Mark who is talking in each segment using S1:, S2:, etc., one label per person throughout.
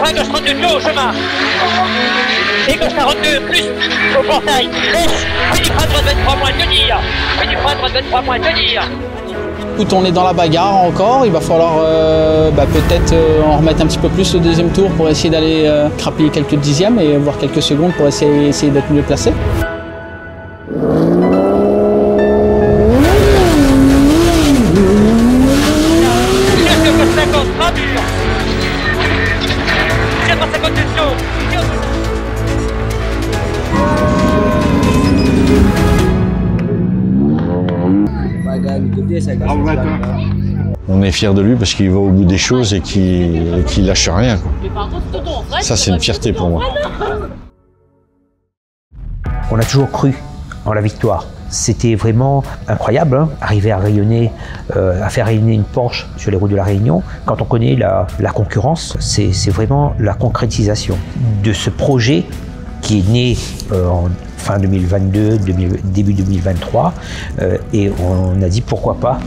S1: Fin gauche 32 clos au chemin. Et gauche 42 plus au portail. Laisse. Puis du frein droite 23 moins tenir. Puis du frein droite 23 moins tenir.
S2: Écoute, on est dans la bagarre encore, il va falloir peut-être en remettre un petit peu plus au deuxième tour pour essayer d'aller crapiller quelques dixièmes et voir quelques secondes pour essayer d'être mieux placé.
S3: On est fiers de lui parce qu'il va au bout des choses et qu'il lâche rien. Ça, c'est une fierté pour moi.
S4: On a toujours cru en la victoire. C'était vraiment incroyable, hein, arriver à rayonner, à faire rayonner une Porsche sur les routes de la Réunion. Quand on connaît la concurrence, c'est vraiment la concrétisation de ce projet qui est né en fin 2022, début 2023, et on a dit pourquoi pas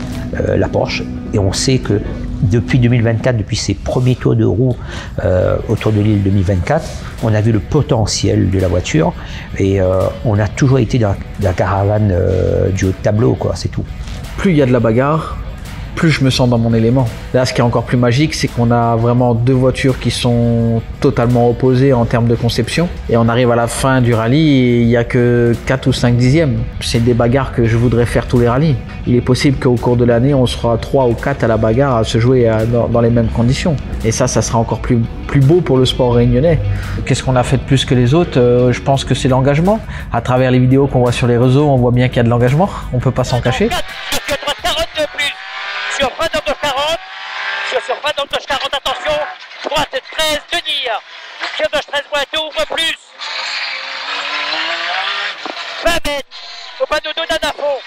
S4: la Porsche. Et on sait que depuis 2024, depuis ses premiers tours de roue autour de l'île 2024, on a vu le potentiel de la voiture et on a toujours été dans la caravane du haut de tableau, quoi, c'est tout.
S2: Plus il y a de la bagarre, plus je me sens dans mon élément. Là, ce qui est encore plus magique, c'est qu'on a vraiment deux voitures qui sont totalement opposées en termes de conception. Et on arrive à la fin du rallye et il n'y a que 4 ou 5 dixièmes. C'est des bagarres que je voudrais faire tous les rallyes. Il est possible qu'au cours de l'année, on sera 3 ou 4 à la bagarre à se jouer dans les mêmes conditions. Et ça sera encore plus beau pour le sport réunionnais. Qu'est-ce qu'on a fait de plus que les autres? Je pense que c'est l'engagement. À travers les vidéos qu'on voit sur les réseaux, on voit bien qu'il y a de l'engagement. On ne peut pas s'en cacher.
S1: Sur fin dans gauche 40, sur fin dans gauche 40, attention, droite 13, tenir, sur gauche 13, moins ouvre plus, 20 mètres, au panneau d'Onan à fond,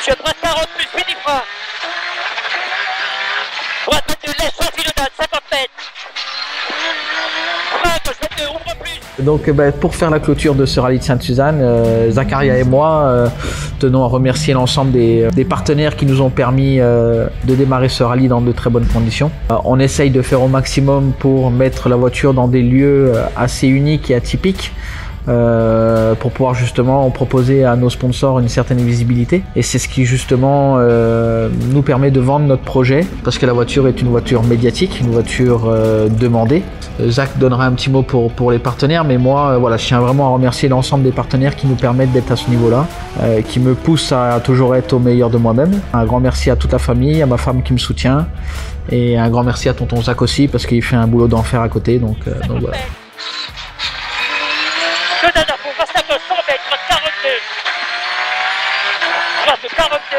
S1: sur droite 40 plus, puis du frein, droite 22, laisse, sortie d'Onan, 50 mètres, frein gauche 22, ouvre plus.
S2: Donc pour faire la clôture de ce rallye de Sainte-Suzanne, Zakaria et moi tenons à remercier l'ensemble des partenaires qui nous ont permis de démarrer ce rallye dans de très bonnes conditions. On essaye de faire au maximum pour mettre la voiture dans des lieux assez uniques et atypiques. Pour pouvoir justement proposer à nos sponsors une certaine visibilité, et c'est ce qui justement nous permet de vendre notre projet, parce que la voiture est une voiture médiatique, une voiture demandée. Zach donnera un petit mot pour les partenaires, mais moi voilà, je tiens vraiment à remercier l'ensemble des partenaires qui nous permettent d'être à ce niveau-là, qui me poussent à toujours être au meilleur de moi-même. Un grand merci à toute la famille, à ma femme qui me soutient, et un grand merci à tonton Zach aussi, parce qu'il fait un boulot d'enfer à côté, donc voilà.
S1: Donan à fond, passe à gauche, 100 mètres, droite 42. Droite 42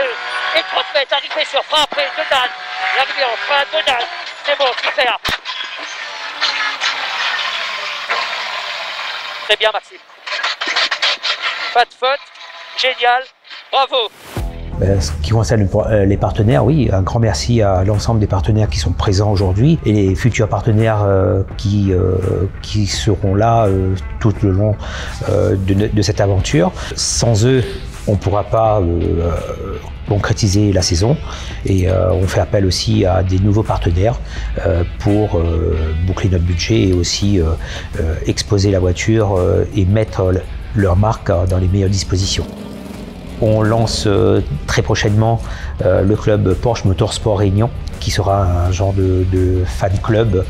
S1: et 30 mètres, arrivé sur frein après Donan. L'arrivée en frein, Donan. C'est bon, super. Très bien, Maxime. Pas de faute, génial, bravo.
S4: Ce qui concerne les partenaires, oui, un grand merci à l'ensemble des partenaires qui sont présents aujourd'hui et les futurs partenaires qui seront là tout le long de cette aventure. Sans eux, on ne pourra pas concrétiser la saison, et on fait appel aussi à des nouveaux partenaires pour boucler notre budget et aussi exposer la voiture et mettre leur marque dans les meilleures dispositions. On lance très prochainement le club Porsche Motorsport Réunion, qui sera un genre de fan club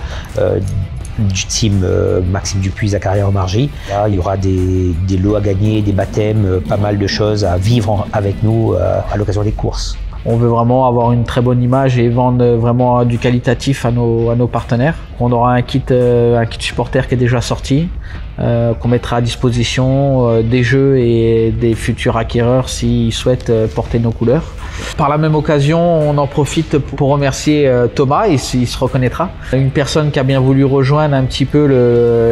S4: du team Maxime Dupuis, Zakaria Omarjee. Là, il y aura des lots à gagner, des baptêmes, pas mal de choses à vivre avec nous à l'occasion des courses.
S2: On veut vraiment avoir une très bonne image et vendre vraiment du qualitatif à nos partenaires. On aura un kit supporter qui est déjà sorti, qu'on mettra à disposition des jeux et des futurs acquéreurs s'ils souhaitent porter nos couleurs. Par la même occasion, on en profite pour remercier Thomas, il se reconnaîtra. Une personne qui a bien voulu rejoindre un petit peu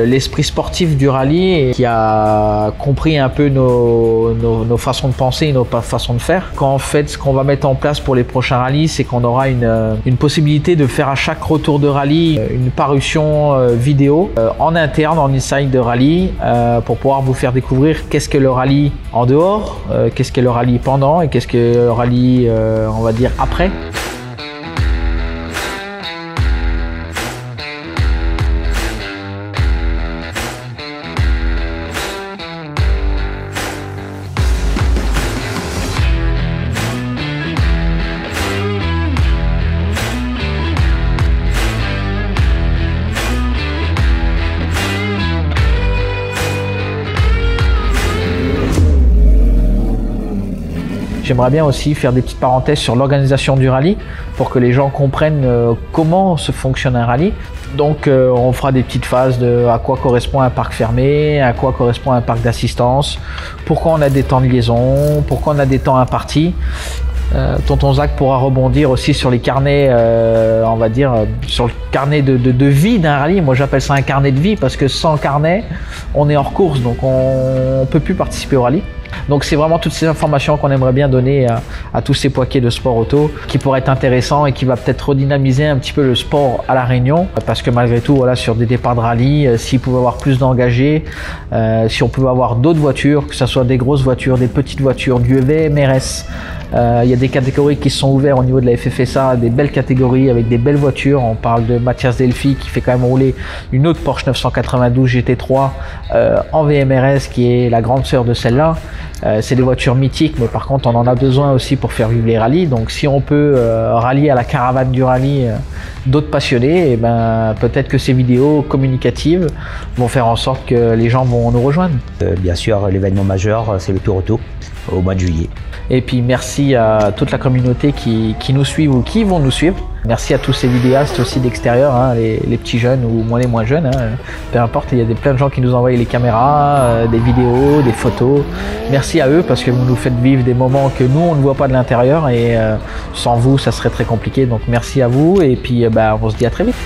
S2: l'esprit sportif du rallye et qui a compris un peu nos façons de penser et nos façons de faire. En fait, ce qu'on va mettre en place pour les prochains rallyes, c'est qu'on aura une possibilité de faire à chaque retour de rallye une parution vidéo en interne, en inside de rallye, pour pouvoir vous faire découvrir qu'est-ce que le rallye en dehors, qu'est-ce que le rallye pendant et qu'est-ce que le rallye on va dire après. J'aimerais bien aussi faire des petites parenthèses sur l'organisation du rallye pour que les gens comprennent comment se fonctionne un rallye. Donc on fera des petites phases de à quoi correspond un parc fermé, à quoi correspond un parc d'assistance, pourquoi on a des temps de liaison, pourquoi on a des temps impartis. Tonton Zach pourra rebondir aussi sur les carnets, on va dire, sur le carnet de vie d'un rallye. Moi j'appelle ça un carnet de vie parce que sans carnet, on est hors course, donc on ne peut plus participer au rallye. Donc c'est vraiment toutes ces informations qu'on aimerait bien donner à tous ces poiquets de sport auto qui pourraient être intéressants et qui va peut-être redynamiser un petit peu le sport à La Réunion, parce que malgré tout, voilà, sur des départs de rallye, s'il pouvait avoir plus d'engagés, si on pouvait avoir d'autres voitures, que ce soit des grosses voitures, des petites voitures, du VMRS, il y a des catégories qui sont ouvertes au niveau de la FFSA, des belles catégories avec des belles voitures. On parle de Mathias Delphi qui fait quand même rouler une autre Porsche 992 GT3 en VMRS qui est la grande sœur de celle-là. C'est des voitures mythiques, mais par contre on en a besoin aussi pour faire vivre les rallyes. Donc si on peut rallier à la caravane du rallye d'autres passionnés, et ben, peut-être que ces vidéos communicatives vont faire en sorte que les gens vont nous rejoindre.
S4: Bien sûr, l'événement majeur, c'est le Tour Auto au mois de juillet.
S2: Et puis merci à toute la communauté qui nous suivent ou qui vont nous suivre. Merci à tous ces vidéastes aussi d'extérieur, hein, les petits jeunes ou les moins jeunes, hein, peu importe, il y a plein de gens qui nous envoient les caméras, des vidéos, des photos. Merci à eux parce que vous nous faites vivre des moments que nous on ne voit pas de l'intérieur et sans vous ça serait très compliqué. Donc merci à vous et puis on se dit à très vite.